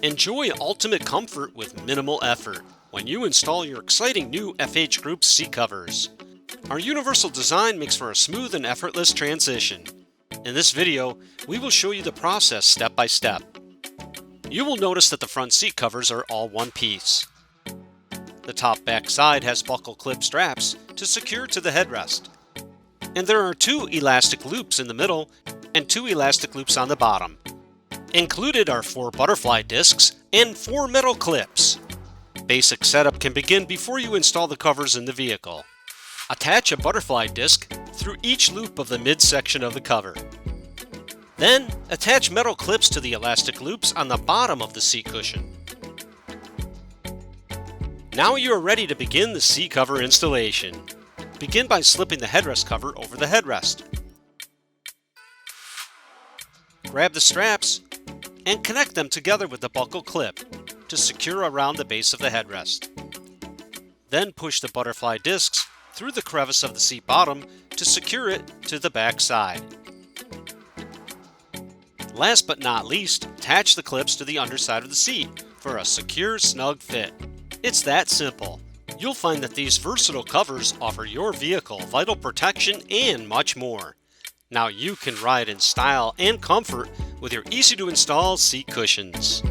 Enjoy ultimate comfort with minimal effort when you install your exciting new FH Group seat covers. Our universal design makes for a smooth and effortless transition. In this video, we will show you the process step by step. You will notice that the front seat covers are all one piece. The top back side has buckle clip straps to secure to the headrest. And there are 2 elastic loops in the middle and 2 elastic loops on the bottom. Included are 4 butterfly discs and 4 metal clips. Basic setup can begin before you install the covers in the vehicle. Attach a butterfly disc through each loop of the midsection of the cover. Then, attach metal clips to the elastic loops on the bottom of the seat cushion. Now you are ready to begin the seat cover installation. Begin by slipping the headrest cover over the headrest. Grab the straps and connect them together with the buckle clip to secure around the base of the headrest. Then push the butterfly discs through the crevice of the seat bottom to secure it to the back side. Last but not least, attach the clips to the underside of the seat for a secure, snug fit. It's that simple. You'll find that these versatile covers offer your vehicle vital protection and much more. Now you can ride in style and comfort with your easy-to-install seat cushions.